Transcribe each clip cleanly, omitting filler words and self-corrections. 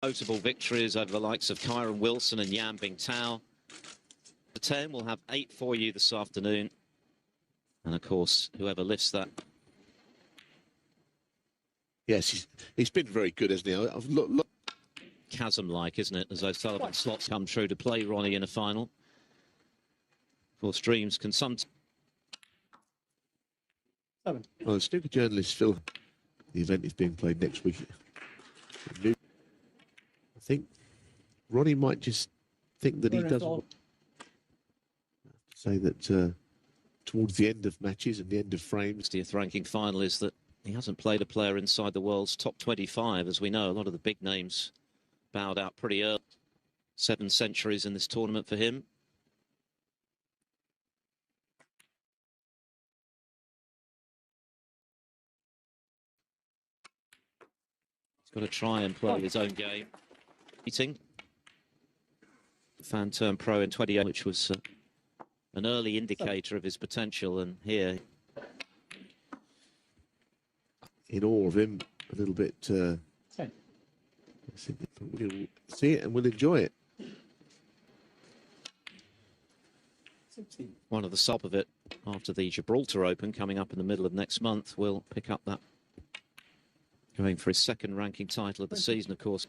Notable victories over the likes of Kyron Wilson and Yan Bingtao. The 10 will have 8 for you this afternoon. And of course, whoever lifts that. Yes, he's been very good, hasn't he? Look. Chasm-like, isn't it? As O'Sullivan slots come true to play Ronnie in a final. Of course, dreams can sometimes. Well, the snooker journalists feel the event is being played next week. I think Ronnie might just think that he doesn't say that towards the end of matches and the end of frames. The 60th ranking final is that he hasn't played a player inside the world's top 25. As we know, a lot of the big names bowed out pretty early. 7 centuries in this tournament for him. He's got to try and play his own game. Meeting. Fan turned pro in 28, which was an early indicator of his potential, and here in awe of him a little bit. We'll see it and we'll enjoy it. One of the top of it after the Gibraltar Open coming up in the middle of next month will pick up that, going for his 2nd ranking title of the season, of course.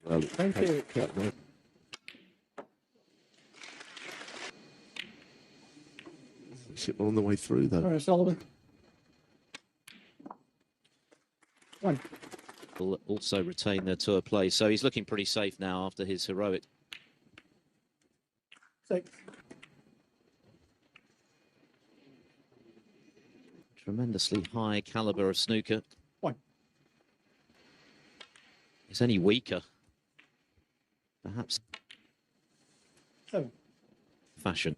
Well, thank you. We're on the way through, though. All right, Sullivan. One. Will also retain their tour play, so he's looking pretty safe now after his heroic. 6. Tremendously high caliber of snooker. 1. Is any weaker? Perhaps. 7. Fashion.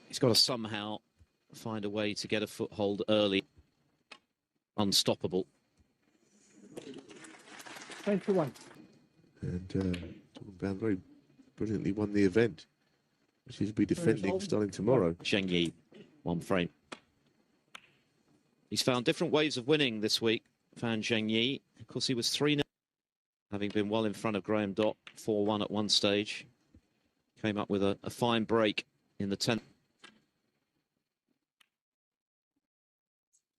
He's got to somehow find a way to get a foothold early. Unstoppable. 21. And Brown very brilliantly won the event, which he'll be defending starting tomorrow. Zhengyi, 1 frame. He's found different ways of winning this week, Fan Zhengyi. Of course, he was 3-0, having been well in front of Graham Dott, 4-1 at one stage. Came up with a fine break in the 10th.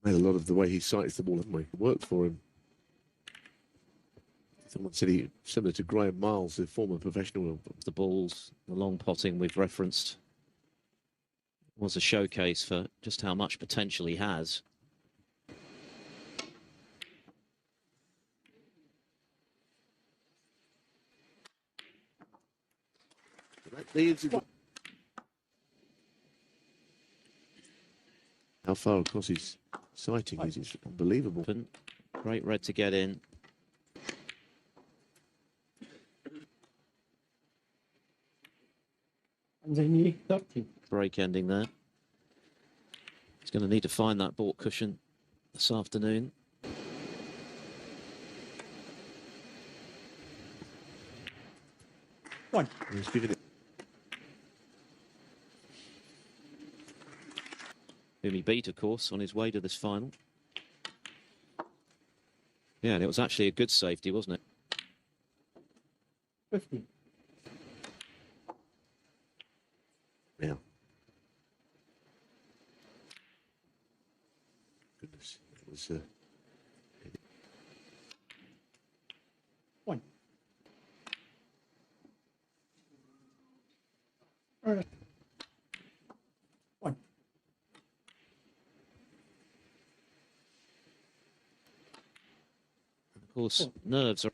Made a lot of the way he sights the ball, haven't we? Worked for him. Someone said he similar to Graham Miles, the former professional. The balls, the long potting we've referenced, was a showcase for just how much potential he has. How far across his sighting is, it's unbelievable. Great red to get in. Break ending there. He's going to need to find that baulk cushion this afternoon. He's giving it. Whom he beat, of course, on his way to this final. Yeah, and it was actually a good safety, wasn't it? 50. Yeah. Goodness, it was. 1. All right. 1. Of course, nerves are.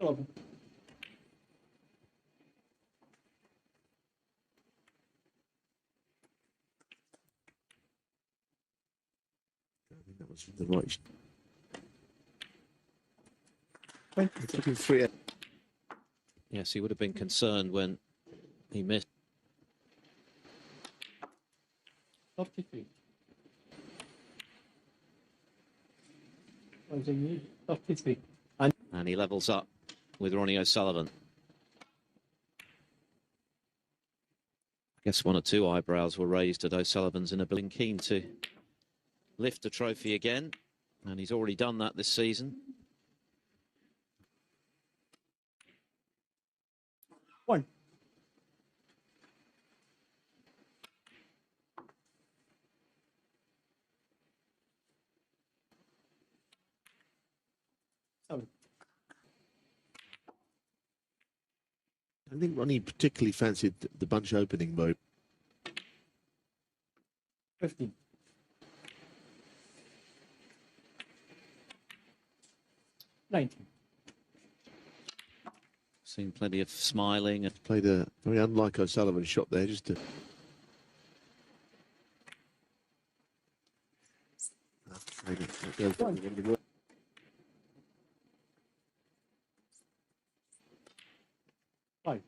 11. I think that was from the right. 20. Looking 3. Yes, he would have been concerned when he missed. 53. Zhengyi, 33. And he levels up with Ronnie O'Sullivan. I guess one or two eyebrows were raised at O'Sullivan's inability, keen to lift the trophy again, and he's already done that this season. 1. Seven. I think Ronnie particularly fancied the bunch opening mode. 15. 19. Seen plenty of smiling. Played a very unlike O'Sullivan shot there, just to... Five.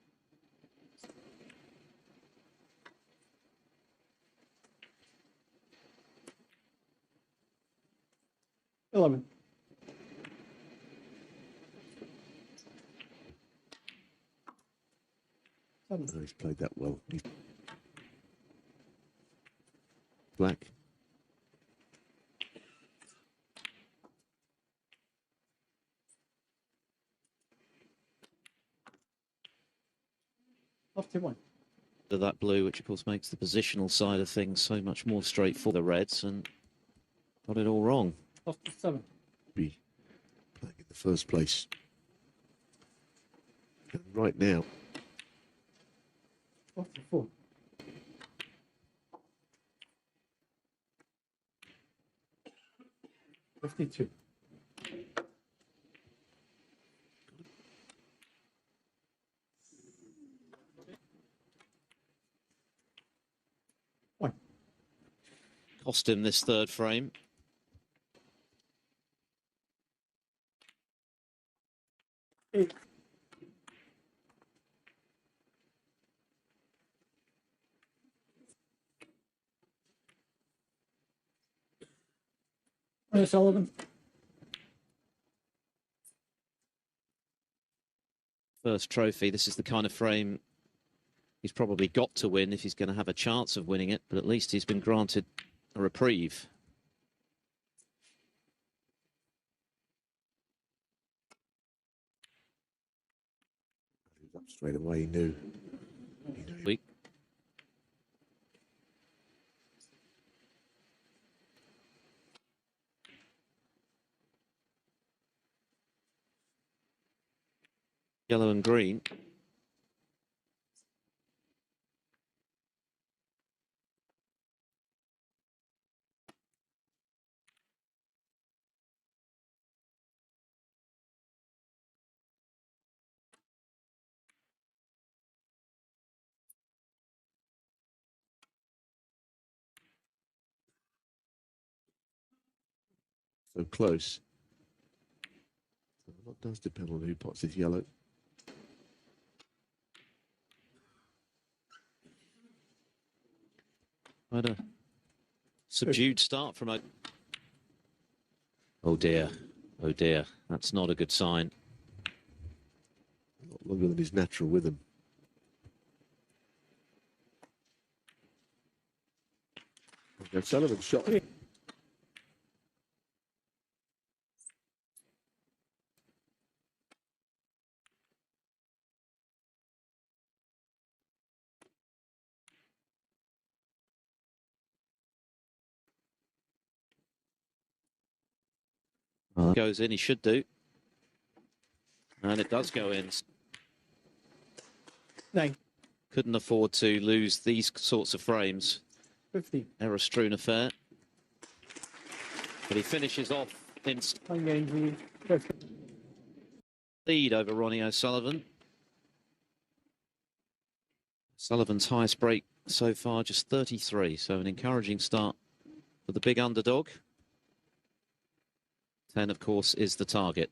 11. 7. Oh, he's played that well. Black. Off to 1. To that blue, which of course makes the positional side of things so much more straightforward for the Reds, and got it all wrong. Off to 7. Be playing in the first place. And right now, Off to 4. 52. One. Cost him this third frame. Eight. Sullivan. First trophy. This is the kind of frame he's probably got to win if he's going to have a chance of winning it, but at least he's been granted a reprieve. he was up straight away, he knew. Week. Yellow and green. So close. So a lot does depend on who pots his yellow. Quite a subdued start from a... Oh dear. Oh dear. That's not a good sign. A lot longer than his natural rhythm. Okay, Sullivan's shot. Goes in, he should do. And it does go in. 9. Couldn't afford to lose these sorts of frames. 50. Error strewn affair. But he finishes off in lead over Ronnie O'Sullivan. Sullivan's highest break so far, just 33. So an encouraging start for the big underdog. 10, of course, is the target.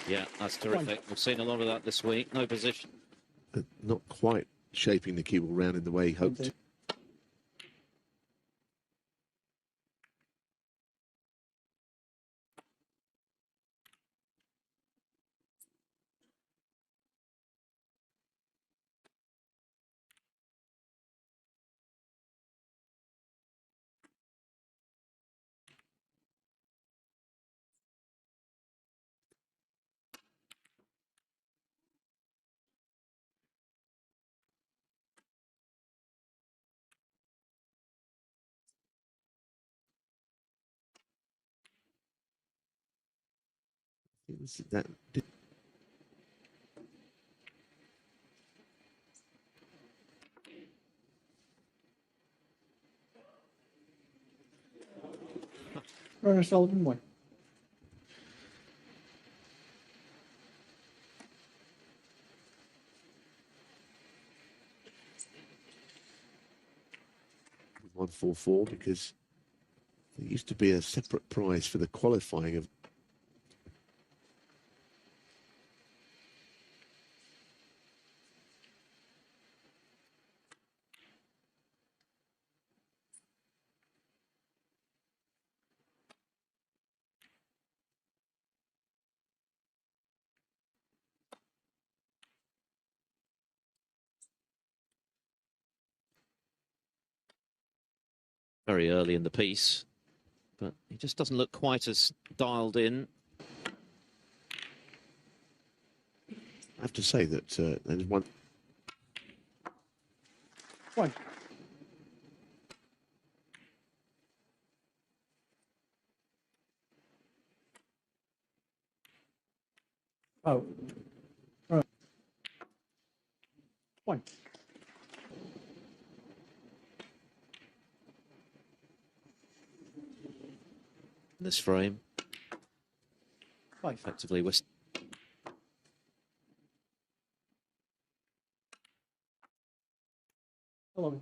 Yeah, that's terrific. We've seen a lot of that this week. No position. Not quite shaping the cue ball round in the way he hoped. It was that. Ronnie Sullivan, 1. $144 because there used to be a separate prize for the qualifying of. Very early in the piece, but he just doesn't look quite as dialed in. I have to say that there's one. 1. Oh. 1. In this frame, 5. effectively, we're 11.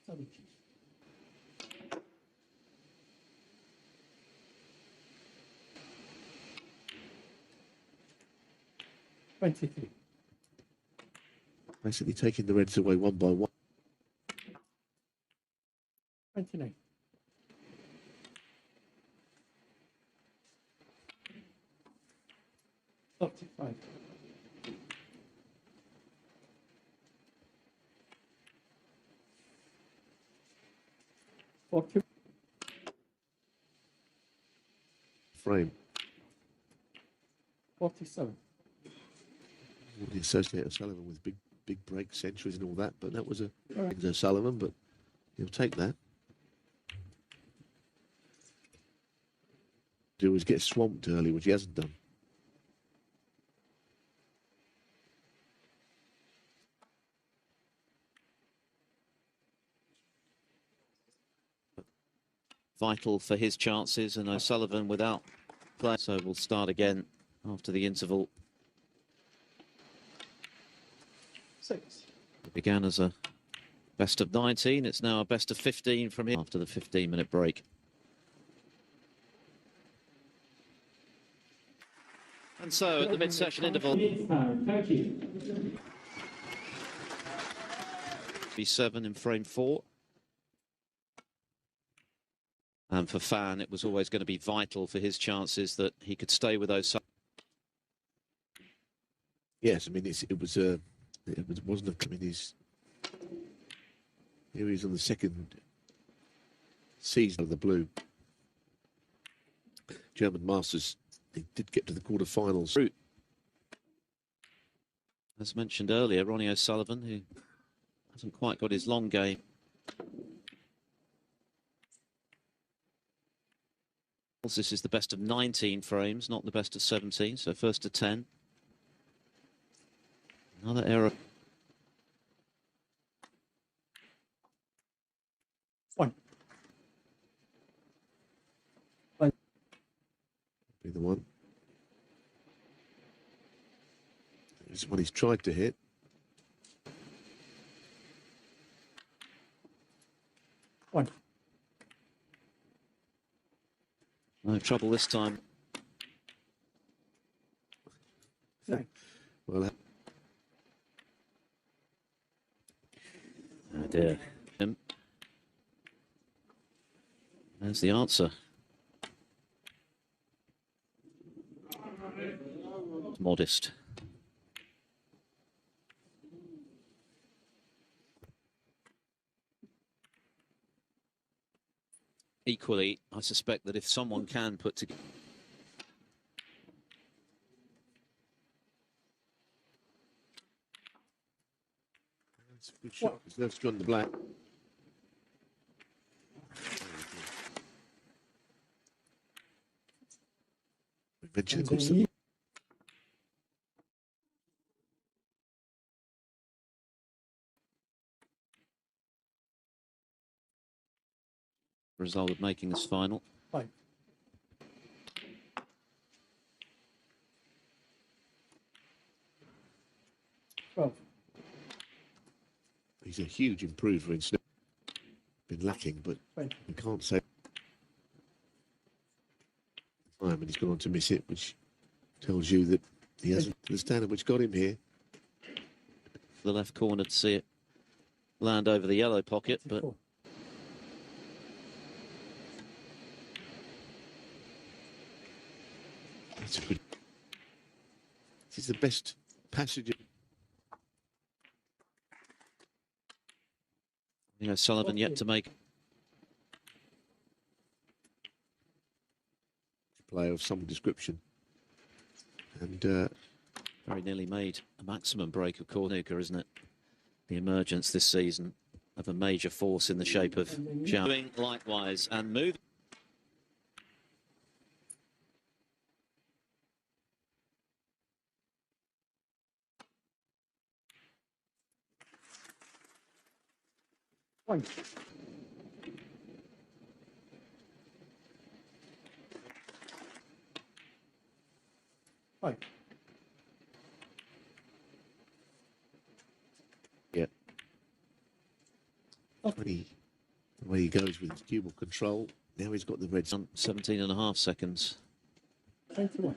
17. 23. Basically taking the Reds away one by one. 29. 35. 40. Frame. 47. Already associate O'Sullivan with big break centuries and all that, but that was a O'Sullivan, but he'll take that. Do is get swamped early, which he hasn't done. vital for his chances, and O'Sullivan without play. So we'll start again after the interval. 6. It began as a best of 19. It's now a best of 15 from here after the 15-minute break. And so at the mid-session interval, B7 in frame 4. And for Fan, it was always going to be vital for his chances that he could stay with those. Yes, I mean it wasn't. I mean here he's on the second season of the blue. German Masters. They did get to the quarterfinals. As mentioned earlier, Ronnie O'Sullivan, who hasn't quite got his long game. This is the best of 19 frames, not the best of 17, so first to 10. Another error. 1. Be the one. This is what he's tried to hit. One. No trouble this time. Nine. Well, Oh dear. There's the answer. Modest. Equally, I suspect that if someone can put together it's a good shot. It's no on the black. Eventually, of course, Zhengyi. Result of making this final. 5. he's a huge improver in snooker. Been lacking, but you can't say. And he's gone on to miss it, which tells you that he hasn't the standard which got him here. The left corner to see it land over the yellow pocket, but it's a good. This is the best passage. you know, Sullivan yet to make Player of some description, and very nearly made a maximum break of snooker, isn't it? The emergence this season of a major force in the shape of Zhao. Doing likewise and moving. Point. Five. Yeah. The way he goes with his cue ball control. Now he's got the red. 17.5 seconds. 21.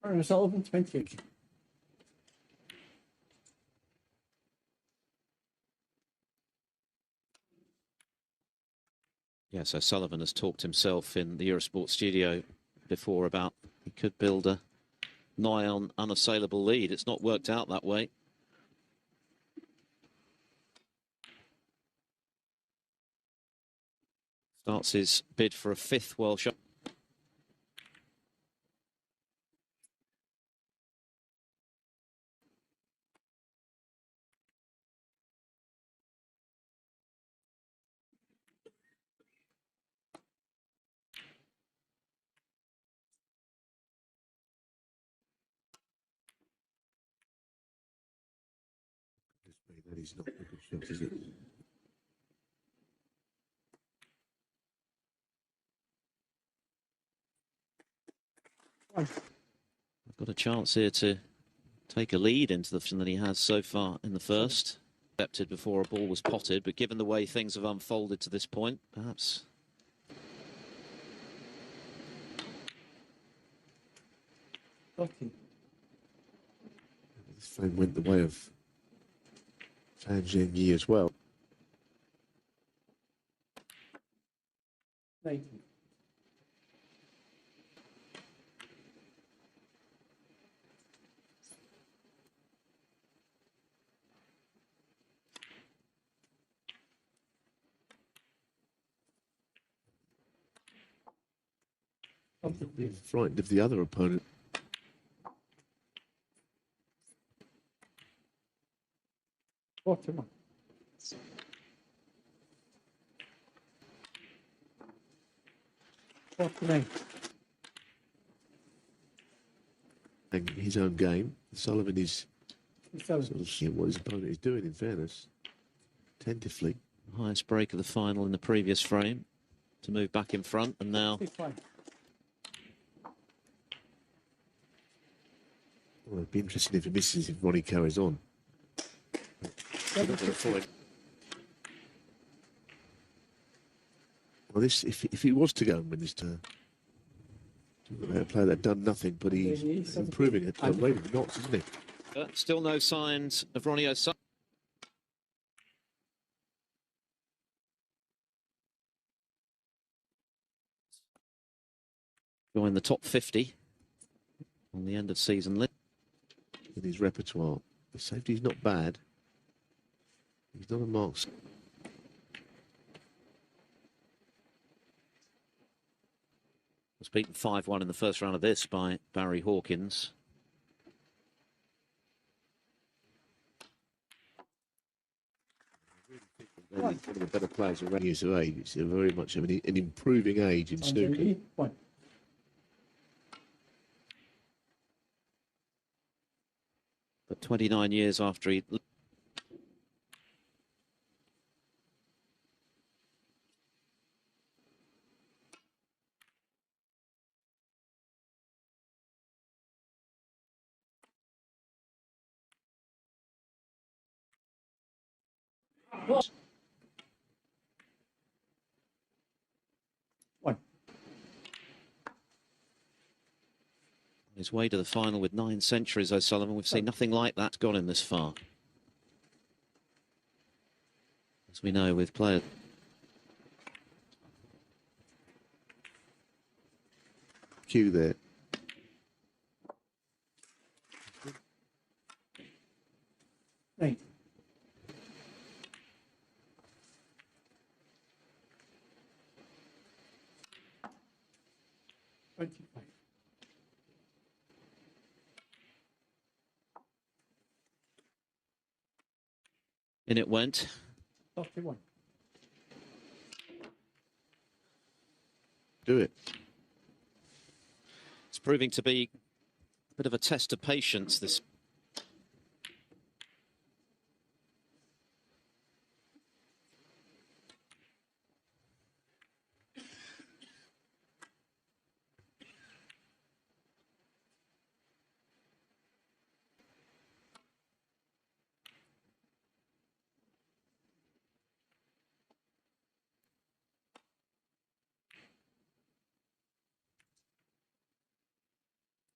Ronnie Sullivan, 28. Yeah, so Sullivan has talked himself in the Eurosport studio before about he could build a nigh on unassailable lead. It's not worked out that way. Starts his bid for a 5th World Shot. That is not a good shot, is it? I've got a chance here to take a lead into the than he has so far in the first. Accepted before a ball was potted, but given the way things have unfolded to this point, perhaps. This frame went the way of Zhengyi as well. 19. Being frightened of the other opponent. Come on. And his own game. Sullivan is sort of seeing what his opponent is doing, in fairness. Tentatively. Highest break of the final in the previous frame to move back in front, and now. Well, it'd be interesting if he misses if Ronnie carries on. Well, this if he was to go and win this turn, a player that had done nothing, but he's improving at a rate of knots, isn't he? Still no signs of Ronnie O'Sullivan. Join the top 50 on the end of season list. In his repertoire, the safety's not bad. He's not a marks. Was beaten 5-1 in the first round of this by Barry Hawkins. And he's one of the better players around years of age. It's very much an improving age in snooker. Zhengyi, one. But 29 years after he... One. his way to the final with 9 centuries, O'Sullivan. We've seen nothing like that got him this far. As we know with players. Cue there. Nine. $25. In it went. 31. Do it. It's proving to be a bit of a test of patience, this.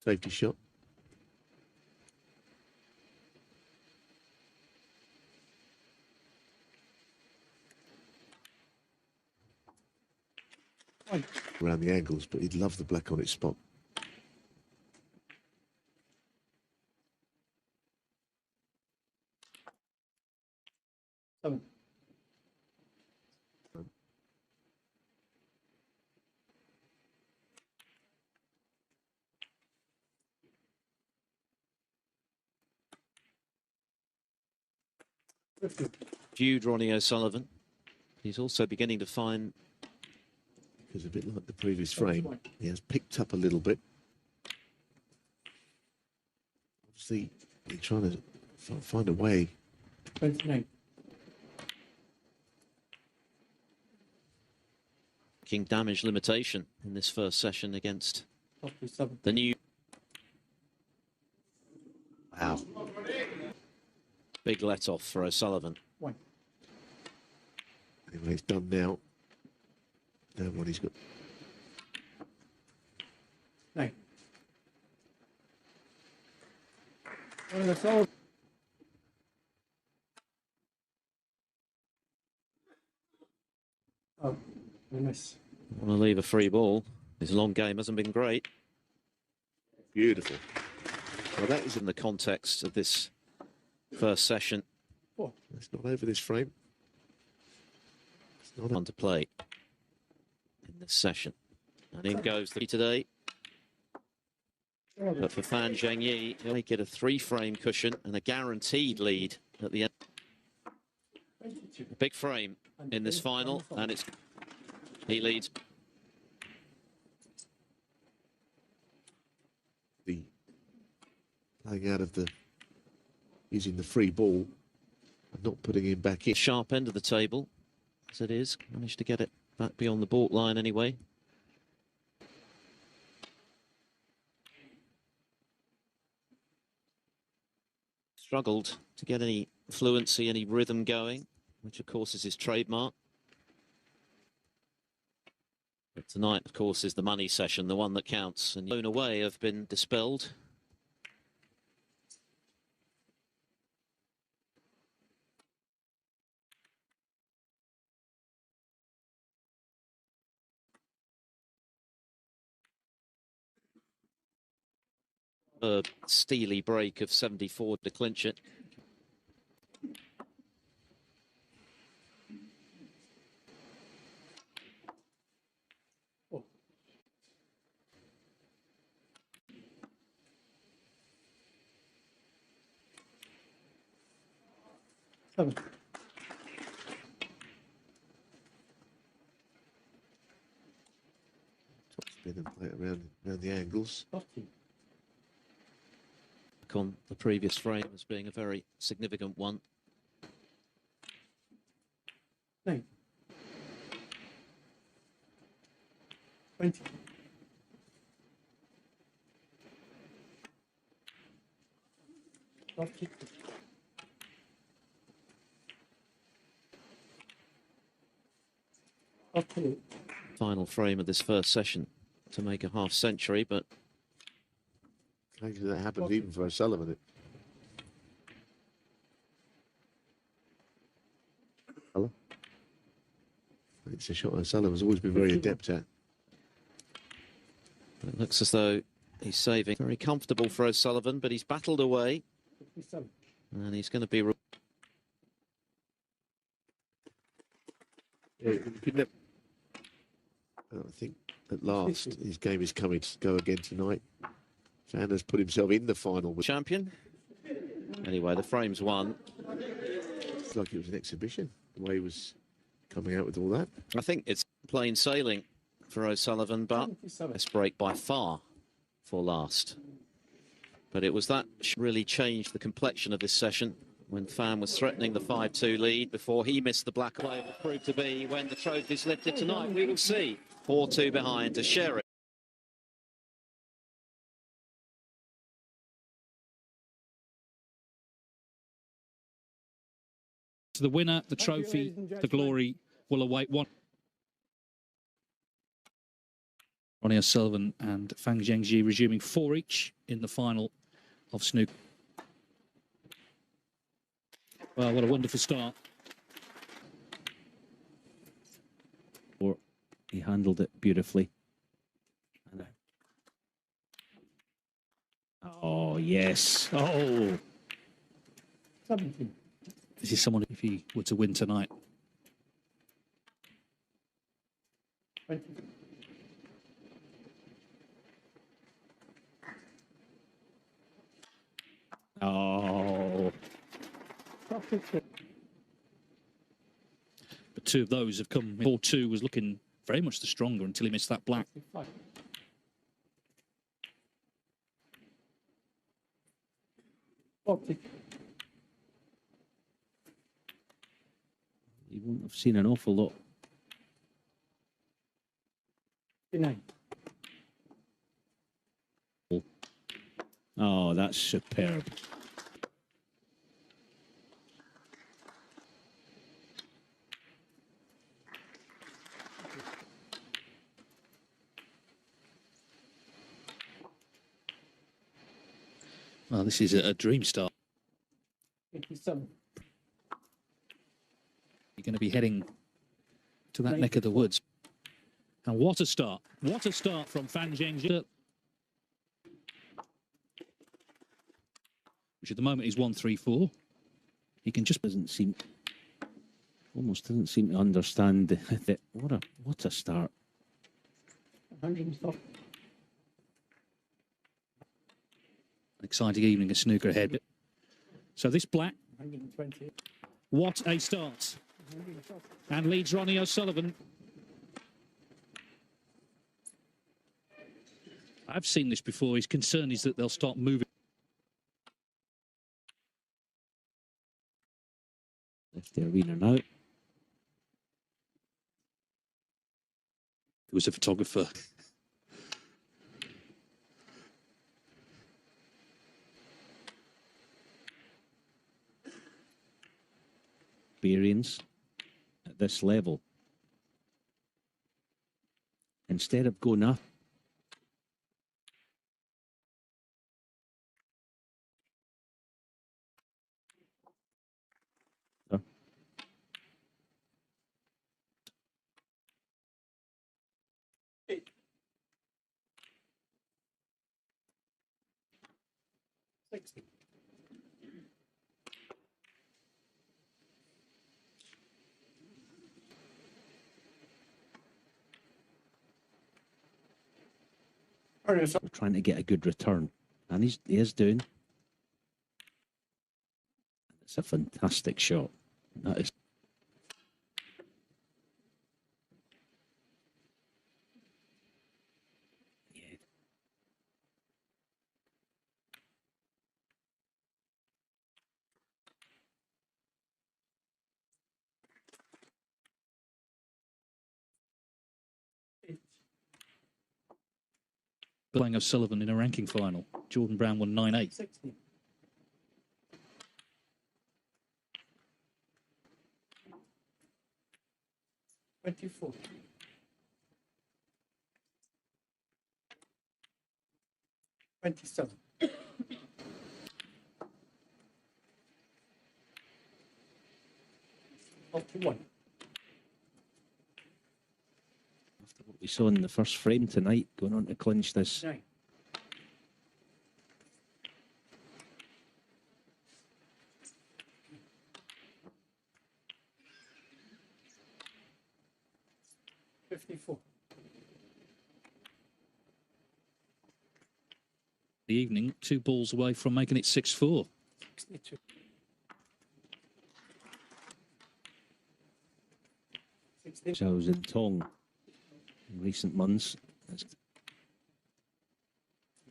Safety shot. One. Around the angles, but he'd love the black on its spot. Seven. Viewed Ronnie O'Sullivan. He's also beginning to find... Because a bit like the previous frame, he has picked up a little bit. Obviously, he's trying to find a way. 29. King damage limitation in this first session against 47. the new... Wow. Big let-off for O'Sullivan. One. Anyway, it's done now. Now what he's got. 9. Well, that's all. Oh, we miss. Want to leave a free ball. His long game hasn't been great. Beautiful. Well, that is In the context of this first session, 4. It's not over this frame. It's not on to play in this session. And in goes the today. But for Fan Zhengyi, he'll get a 3-frame cushion and a guaranteed lead at the end. 22. A big frame in this final, and he leads. the playing out of the using the free ball and not putting him back in. Sharp end of the table, as it is. Managed to get it back beyond the baulk line anyway. Struggled to get any fluency, any rhythm going, which of course is his trademark. But tonight, of course, is the money session, the one that counts. And blown away have been dispelled. A steely break of 74 to clinch it. Oh. 7. singles. On the previous frame as being a very significant one. 9. 20. Final frame of this first session to make a half century, but Actually, that happens even for O'Sullivan. It's a shot O'Sullivan's always been very adept at. it looks as though he's saving. Very comfortable for O'Sullivan, but he's battled away. 57. And he's going to be... Yeah, I think at last his game is coming to go again tonight. Fan has put himself in the final with champion. Anyway, the frame's won. It's like it was an exhibition, the way he was coming out with all that. I think it's plain sailing for O'Sullivan, but best break by far for last. But it was that really changed the complexion of this session when Fan was threatening the 5-2 lead before he missed the black hole. It proved to be when the trophy's lifted tonight. We will see 4-2 behind to share it. The winner, the trophy, the glory will await one. Ronnie O'Sullivan and Fan Zhengyi resuming 4 each in the final of snooker. Well, what a wonderful start. He handled it beautifully. Oh, yes. Oh. 17. This is someone, if he were to win tonight. 20. Oh. But 2 of those have come. 4-2 was looking very much the stronger until he missed that black. 40. You wouldn't have seen an awful lot. 59. Oh, that's superb. Well, this is a dream start. 57. You're going to be heading to that neck of the woods. And what a start. What a start from Fan Zhengyi. Which at the moment is 1-3-4. He can just almost doesn't seem to understand that. What a start. 100. An exciting evening of snooker ahead. So this black, 120. what a start. And leads Ronnie O'Sullivan. I've seen this before. His concern is that they'll start moving. Left the arena now. There was a photographer. Experience at this level. Instead of going up. We're trying to get a good return, and he is doing. It's a fantastic shot. That is. Yeah. playing O'Sullivan in a ranking final. Jordan Brown won 9-8. 60. $24. 27. 41. After what we saw in the first frame tonight, going on to clinch this. 9. 54. The evening, 2 balls away from making it 6-4. 62. 60. Zhao Zintong in recent months. That's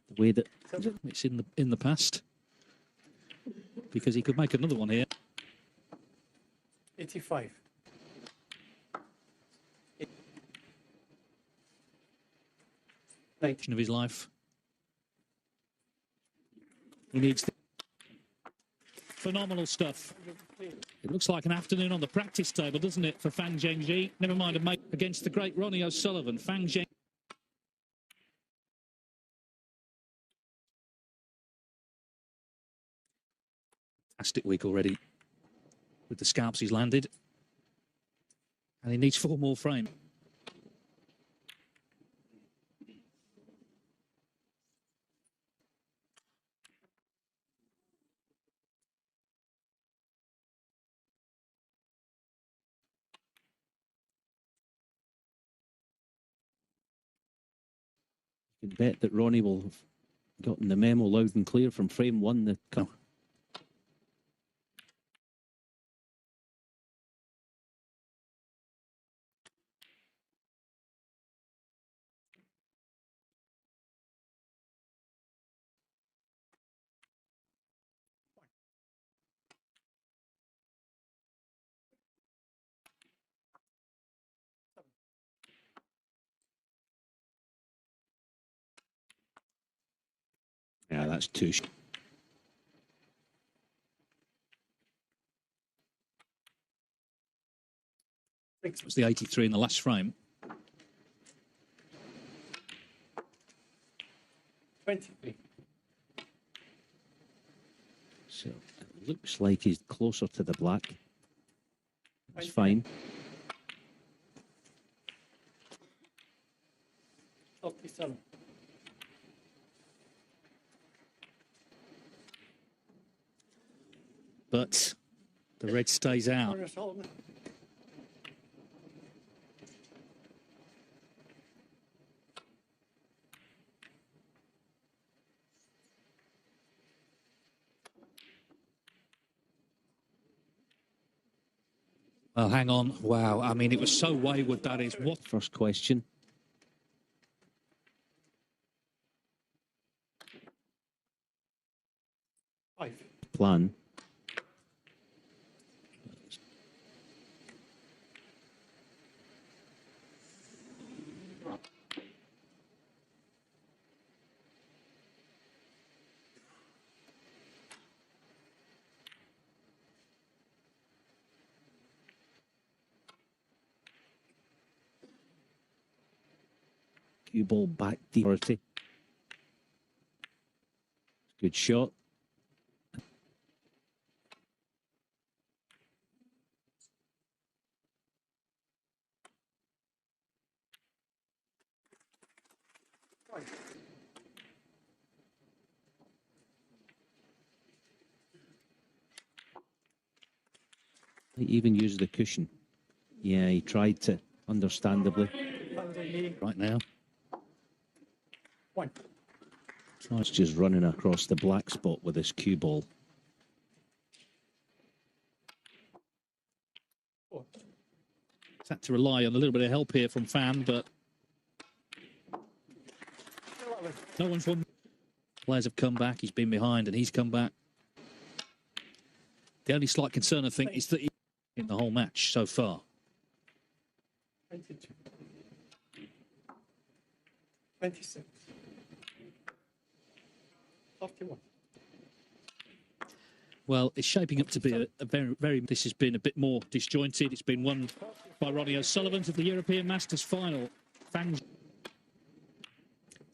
the way that It's in the past, because he could make another one here. 85. 90. Of his life. He needs phenomenal stuff. It looks like an afternoon on the practice table, doesn't it, for Fang Zhengyi? Never mind a mate against the great Ronnie O'Sullivan. Fang Zhengyi. Fantastic week already with the scalps he's landed. And he needs 4 more frames. you can bet that Ronnie will have gotten the memo loud and clear from frame 1 that yeah, that's 2. It was the 83 in the last frame. 23. So it looks like he's closer to the black. That's fine. 37. But the red stays out. Well, hang on. Wow. I mean, it was so wayward, that is. What? First question. Plan. Cue ball back deep. Good shot. He even used the cushion. Yeah, he tried to, understandably. Right now. 1. It's just running across the black spot with this cue ball. 4. He's had to rely on a little bit of help here from Fan, but no one's won. Players have come back. He's been behind and he's come back. The only slight concern, I think, is that he's in the whole match so far. 22. 26. 51. Well, it's shaping up to be a very. This has been a bit more disjointed. It's been won by Ronnie O'Sullivan of the European Masters final.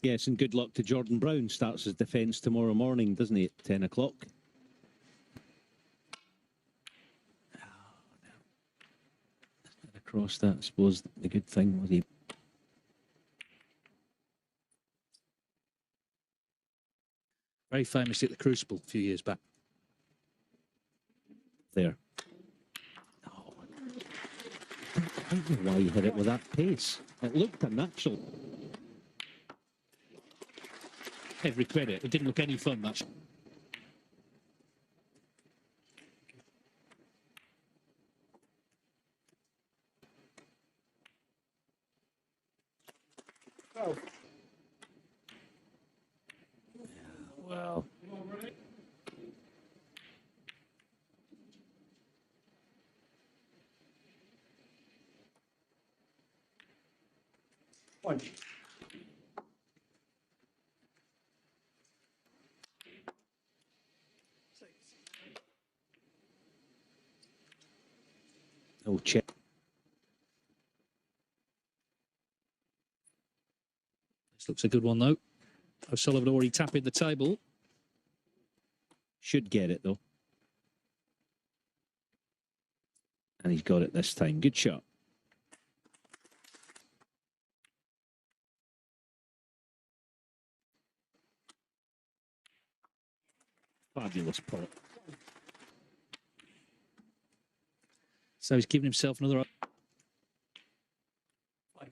Yes, and good luck to Jordan Brown. Starts his defence tomorrow morning, doesn't he, at 10 o'clock? Across that, I suppose the good thing was he. Very famously at the Crucible a few years back. There. Oh, I don't know why he hit it with that pace. It looked unnatural. Every credit. It didn't look any fun, that shot. Well, One. no check. This looks a good one, though. O'Sullivan already tapping the table. Should get it, though. And he's got it this time. Good shot. Fabulous pot. So he's given himself another. 5.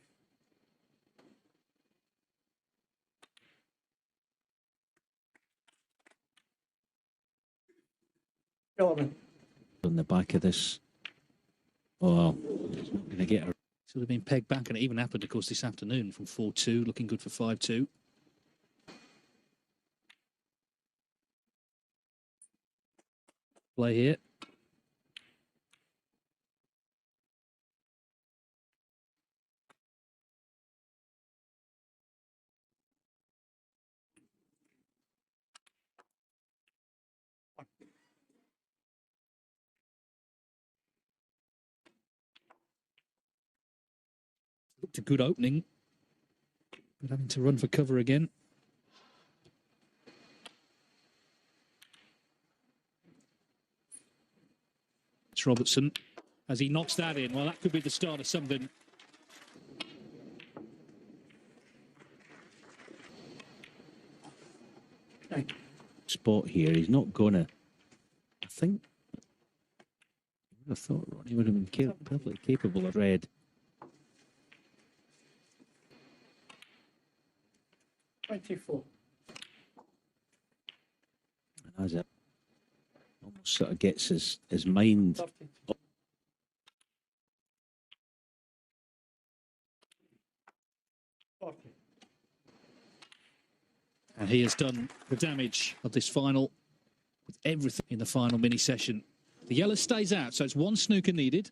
Relevant. On the back of this. Oh, he's not going to get her. Sort of been pegged back, and it even happened, of course, this afternoon from 4-2, looking good for 5-2. Play here. Looked a good opening, but having to run for cover again. It's Robertson as he knocks that in. Well, that could be the start of something. Spot here. He's not gonna. I think. I thought Ronnie would have been perfectly capable of red. 24. And as it almost sort of gets his mind. 32. And he has done the damage of this final with everything in the final mini session. The yellow stays out, so it's one snooker needed.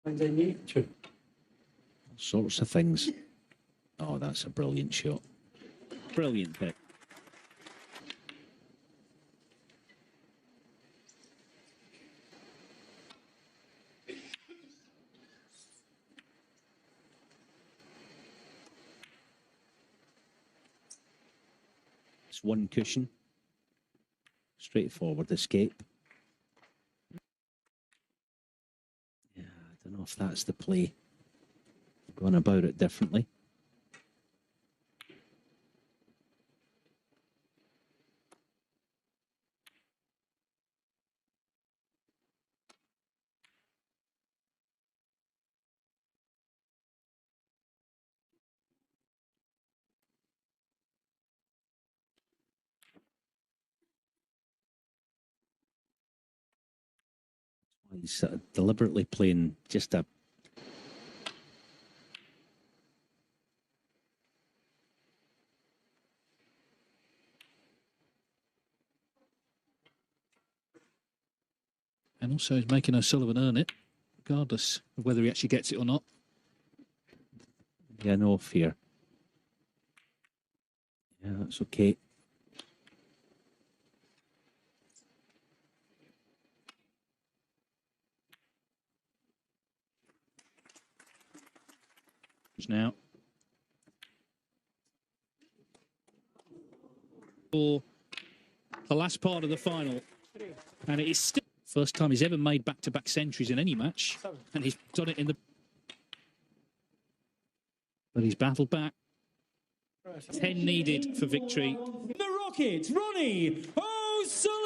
And they need 2. All sorts of things. Oh, that's a brilliant shot. Brilliant hit. It's one cushion. Straightforward escape. Yeah, I don't know if that's the play. Going about it differently. He's sort of deliberately playing just a. And also he's making O'Sullivan earn it. regardless of whether he actually gets it or not. Yeah, no fear. Yeah, that's okay. Now. For the last part of the final. And it is still first time he's ever made back-to-back centuries in any match. And he's done it in the... But he's battled back. 10 needed for victory. The Rocket, Ronnie O'Sullivan!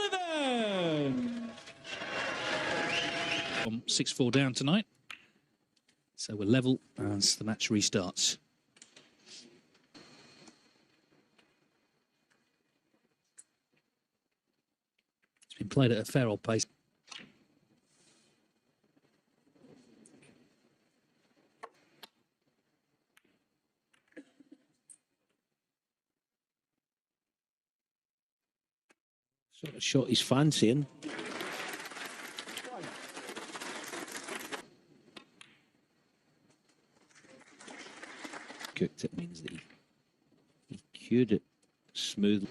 6-4 down tonight. So we're level as the match restarts. It's been played at a fair old pace. Sort of shot he's fancying. Cooked it means that he cued it smoothly.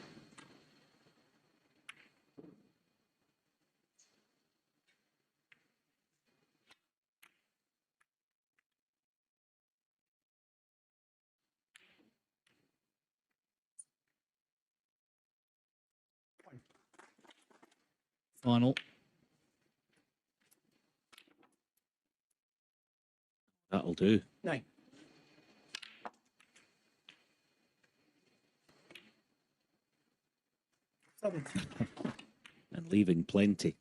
Final. That'll do. 9. And leaving plenty.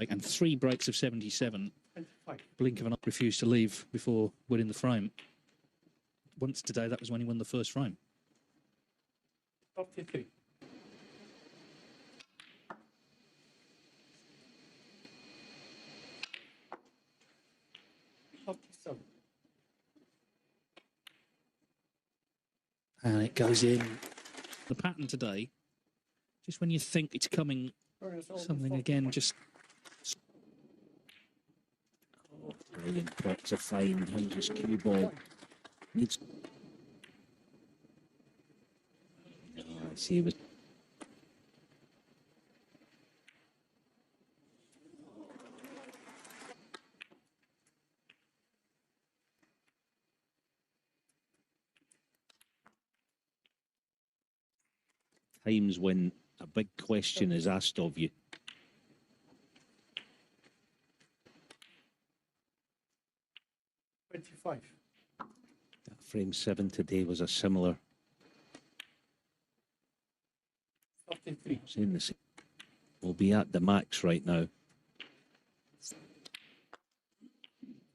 And 3 breaks of 77. 25. Blink of an eye refused to leave before winning the frame. Once today, that was when he won the first frame. 43. 47. And it goes in. The pattern today, just when you think it's coming, something again, just... Oh, brilliant pot to find. How's his cue ball? Needs... Oh, I see it was... Times when a big question is asked of you. 25. That frame 7 today was a similar. 43. Saying the same. We'll be at the max right now.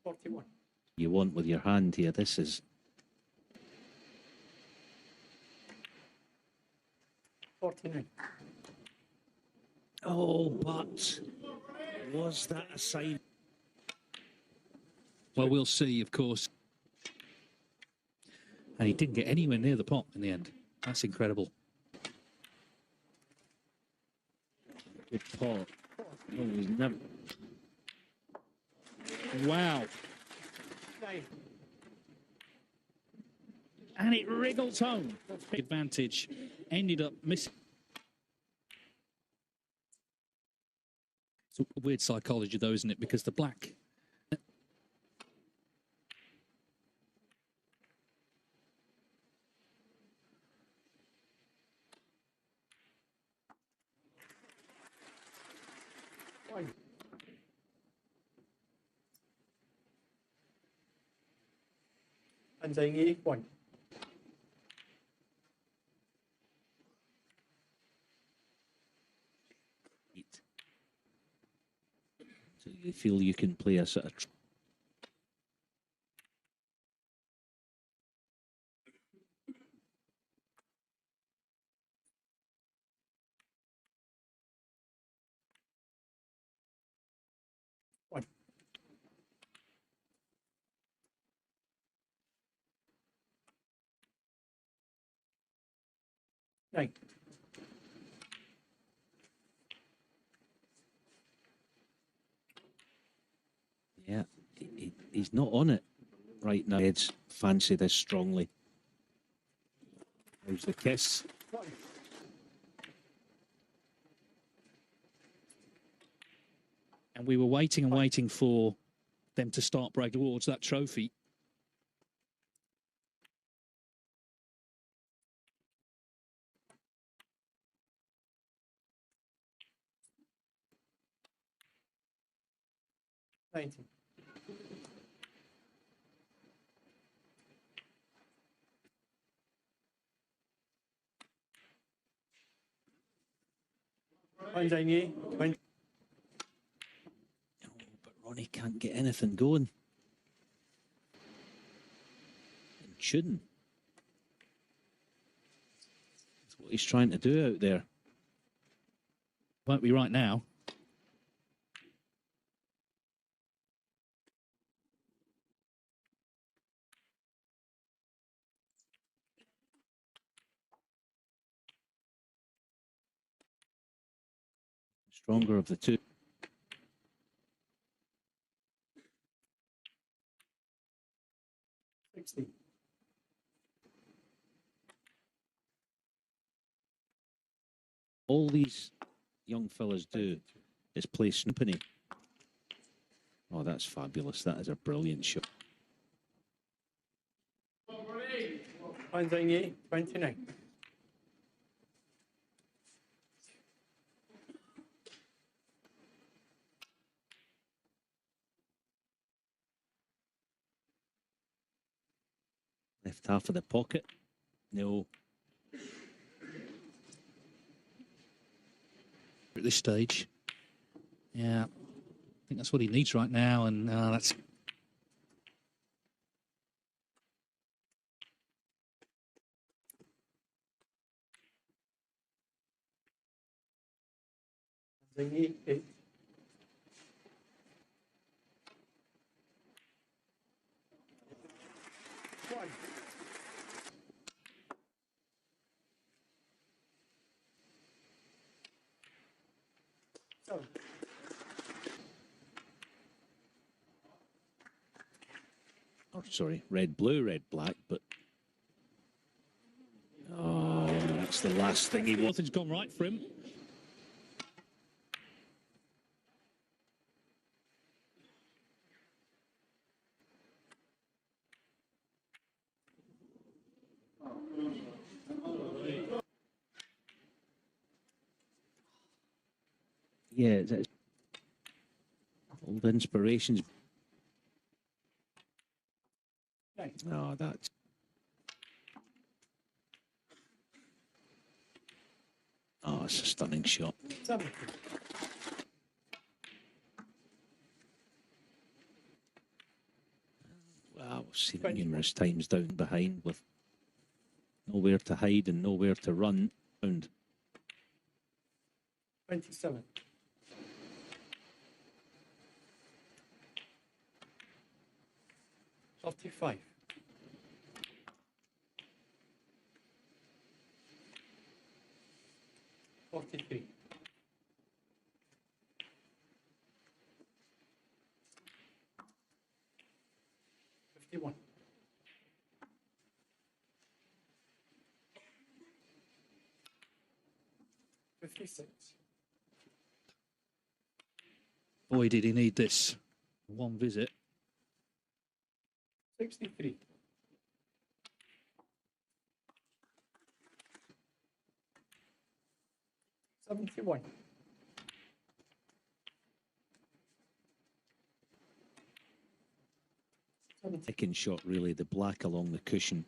41. You want with your hand here. This is 49. oh, but was that a sign? Well, we'll see, of course. And he didn't get anywhere near the pot in the end. That's incredible. Good pot. Oh, he's never. Wow. 9. And it wriggles home. Advantage. Ended up missing. It's a weird psychology, though, isn't it? Because the black... And Zhengyi 1. So you feel you can play a sort of. One. Nine. he's not on it right now. Ed's fancied this strongly. There's the kiss. And we were waiting and waiting for them to start breaking towards that trophy. Zhengyi, 20. Oh, but Ronnie can't get anything going. And shouldn't. That's what he's trying to do out there. Won't be right now. Stronger of the two. All these young fellas do is play snoopany. Oh, that's fabulous. That is a brilliant shot. Zhengyi, 29. Left half of the pocket. No. At this stage. Yeah, I think that's what he needs right now, and that's... Zhengyi, 8. Or sorry, red, blue, red, black, but... Oh, that's the last thing he wanted. Nothing's gone right for him. Yeah, it's old inspirations. Oh, that's... Oh, it's a stunning shot. Wow, I've seen it numerous times down behind with nowhere to hide and nowhere to run. 27. 35. 43. 51. 56. Boy, did he need this. One visit. 63. 71. 70. Second shot, really, the black along the cushion.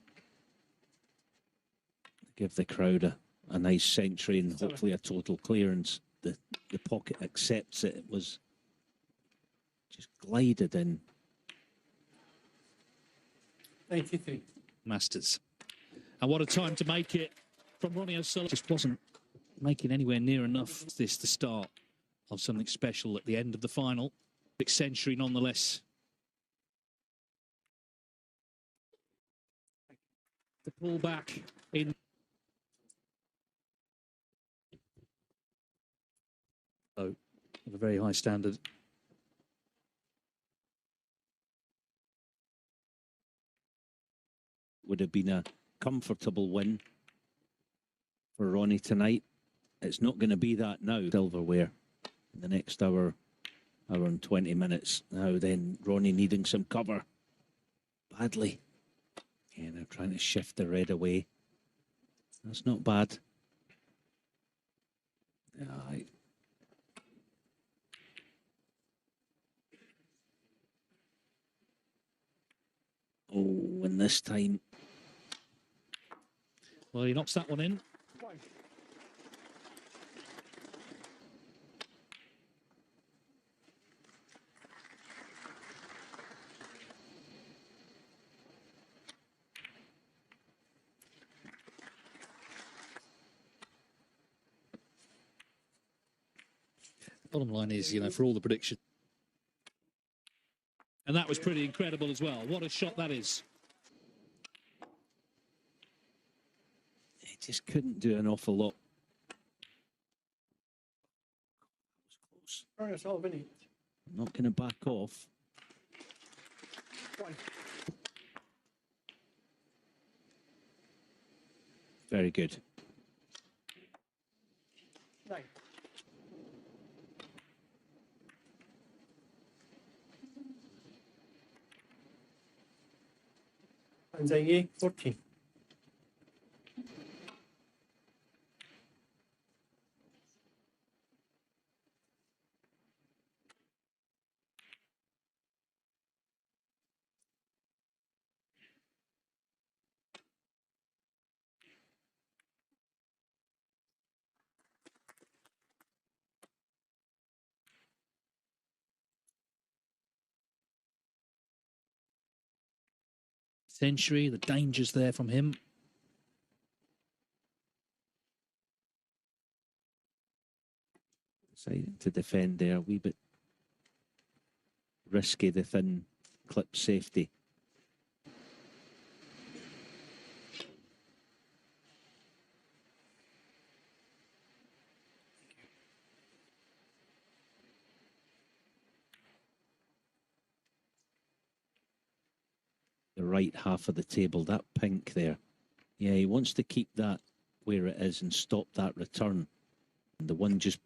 Give the crowd a nice century and hopefully a total clearance. The pocket accepts it. It was just glided in. 93. Masters. And what a time to make it from Ronnie O'Sullivan. Just wasn't making anywhere near enough. This the start of something special at the end of the final. Big century nonetheless. The pull back in. Oh, of a very high standard. would have been a comfortable win for Ronnie tonight. It's not going to be that now. Silverware in the next hour and 20 minutes. Now then, Ronnie needing some cover badly. Yeah, they're trying to shift the red away. That's not bad. Aye. Oh, and this time. Well, he knocks that one in. Bottom line is, you know, for all the predictions. And that was pretty incredible as well. What a shot that is. He just couldn't do an awful lot. That was close. Ronnie O'Sullivan 8. I'm not going to back off. 1. Very good. 9. And Zhengyi 14. Century, the dangers there from him. Deciding to defend there, a wee bit risky, the thin clip safety. The right half of the table, that pink there. Yeah, he wants to keep that where it is and stop that return. And the one just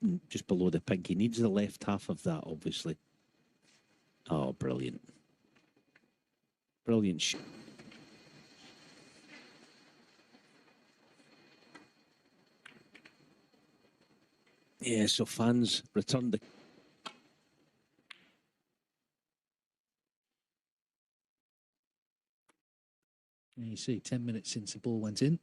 below the pink, he needs the left half of that, obviously. Oh, brilliant. Brilliant shot. Yeah, so fans returned the... And you see, 10 minutes since the ball went in.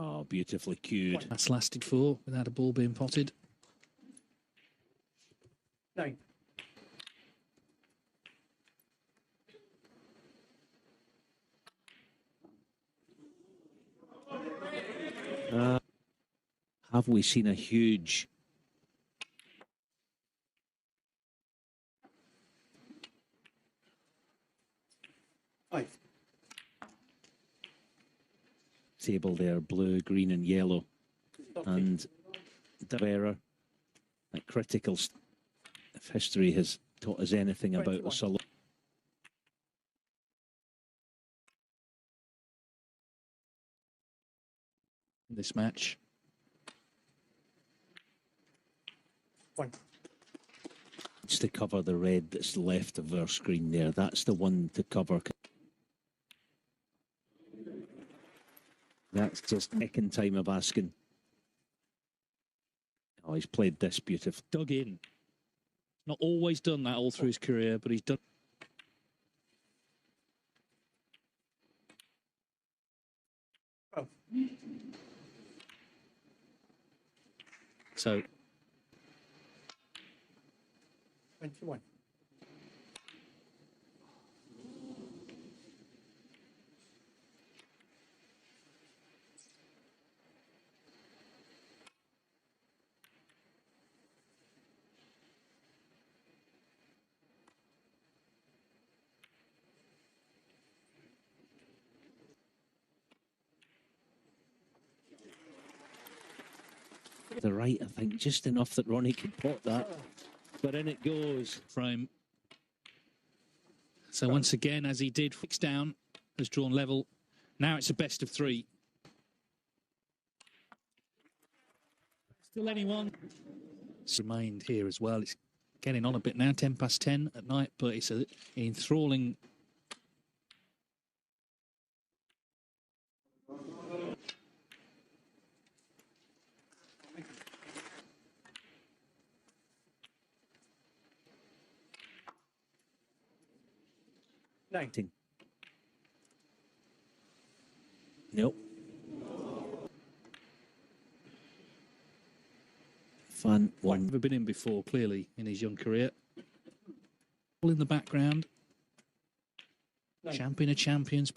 Oh, beautifully cued. That's lasted for without a ball being potted. 9. Have we seen a huge... table there, blue, green and yellow. And the error, that critical... If history has taught us anything about O'Sullivan. This match. 1. It's to cover the red that's left of our screen there. That's the one to cover. That's just second time of asking. Oh, he's played this beautifully. Dug in. Not always done that all through his career, but he's done. Oh. So 21. The right, I think, just enough that Ronnie can pot that. But in it goes. Frame. So once again, as he did, fixed down, has drawn level. Now it's a best of 3. Still anyone? It's remained here as well. It's getting on a bit now, 10 past 10 at night, but it's an enthralling. Nineteen. Nope. Fun one. Never been in before, clearly, in his young career. All in the background. Champion of champions.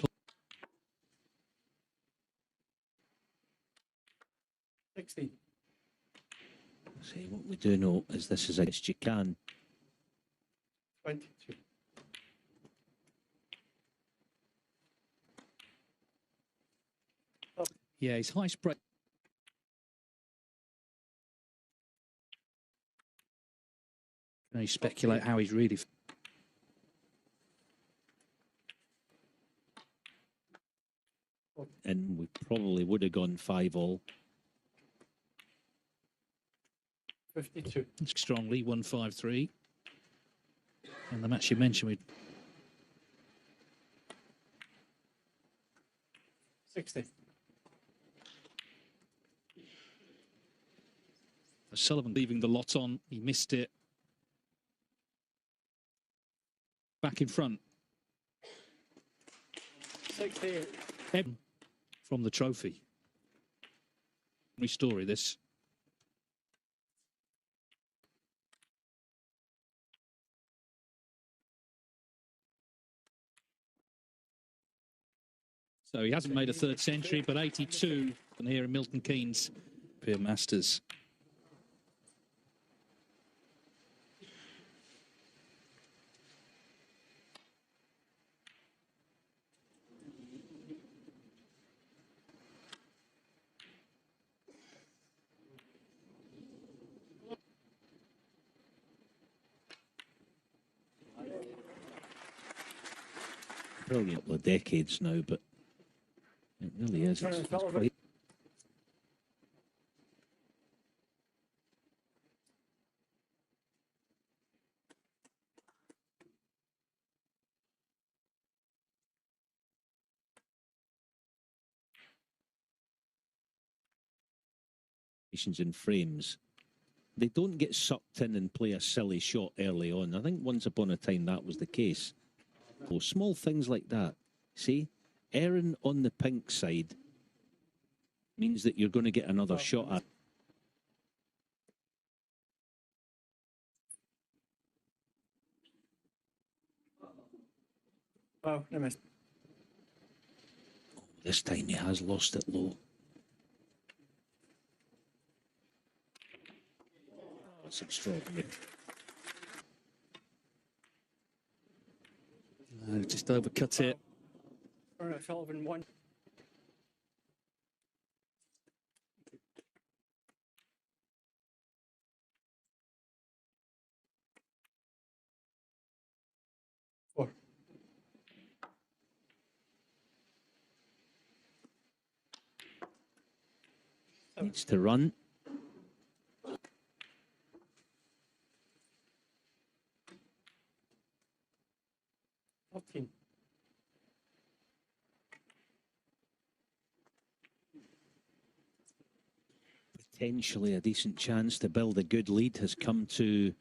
60. See, what we do know is this is against you can. 22. Yeah, his high spray. Can you speculate how he's really. And we probably would have gone 5-all. 52. Strongly, 1-5-3. And the match you mentioned with 60. Sullivan leaving the lot on. He missed it. Back in front. 68. From the trophy. Story this. So he hasn't made a third century, but 82 and here in Milton Keynes, Peer Masters. Brilliant couple of decades now, but it really is. It's quite... in frames, they don't get sucked in and play a silly shot early on. I think once upon a time that was the case. Oh, small things like that. See, erring on the pink side means that you're going to get another shot at. Oh, I missed. Oh, this time he has lost it low. That's extraordinary. Just overcut it. Sullivan 1. Needs to run. Potentially a decent chance to build a good lead has come to...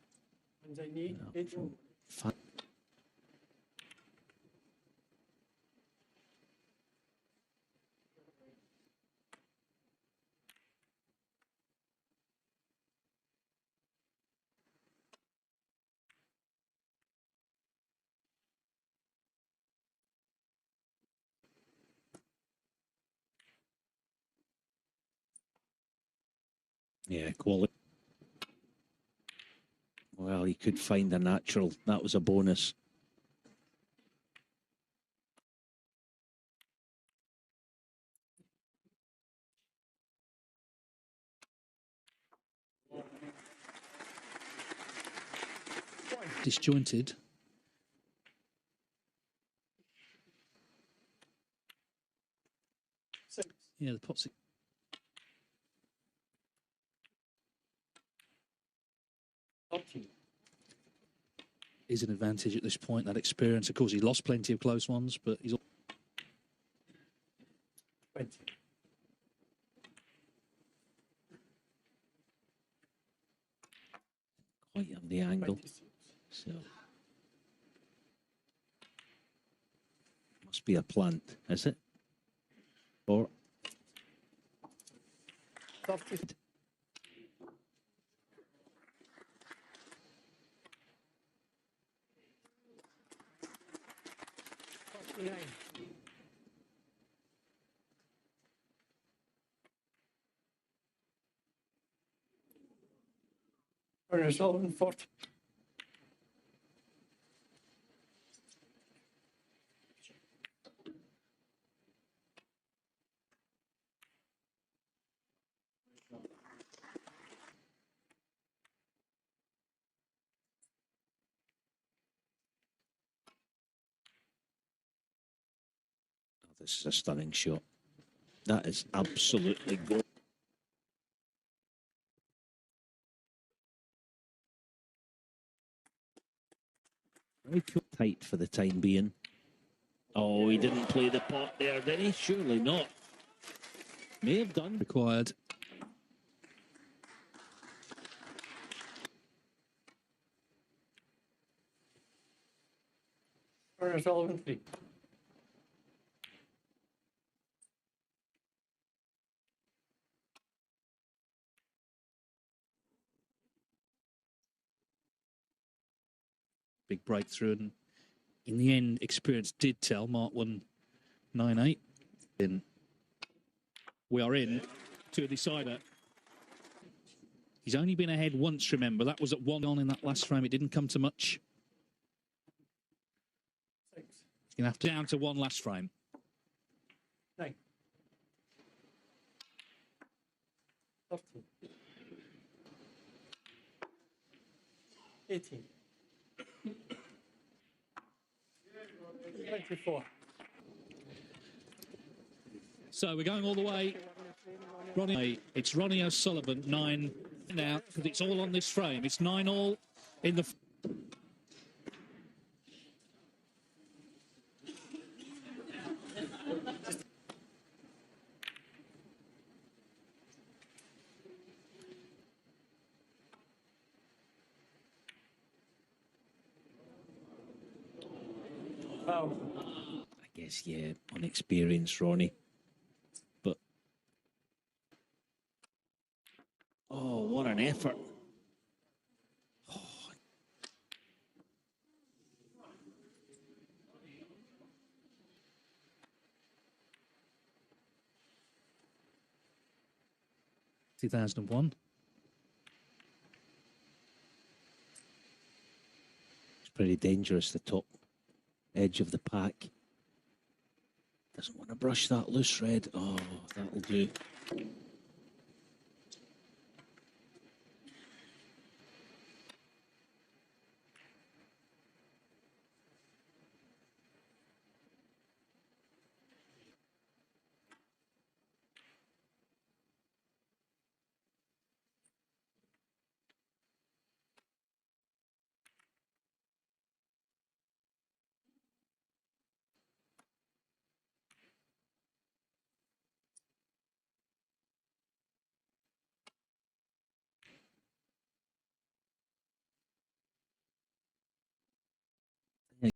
Yeah, quality. Well, he could find a natural. That was a bonus. disjointed. Six. Yeah, the pot's is an advantage at this point, that experience. Of course, he lost plenty of close ones, but he's... 20. Quite on the angle. 26. So must be a plant, is it? Or 30. 49. Ronnie Sullivan, 40. this is a stunning shot. That is absolutely good. Very cool. Tight for the time being. Oh, he didn't play the pot there, did he? Surely not. May have done. required. Ronnie Sullivan, 3. Big breakthrough, and in the end, experience did tell. Mark won 9-8. We are in to a decider. He's only been ahead once, remember. That was at 1-on in that last frame. It didn't come to much. 6. He's going to have to down to one last frame. 9. 13. 18. 24. So we're going all the way. Ronnie, it's Ronnie O'Sullivan, 9 now, because it's all on this frame. It's 9-all in the... Wow. I guess, yeah, unexperienced Ronnie. But, oh, what an effort. Oh. – 2001. It's pretty dangerous, the top edge of the pack. Doesn't want to brush that loose, Red. Oh, that'll do.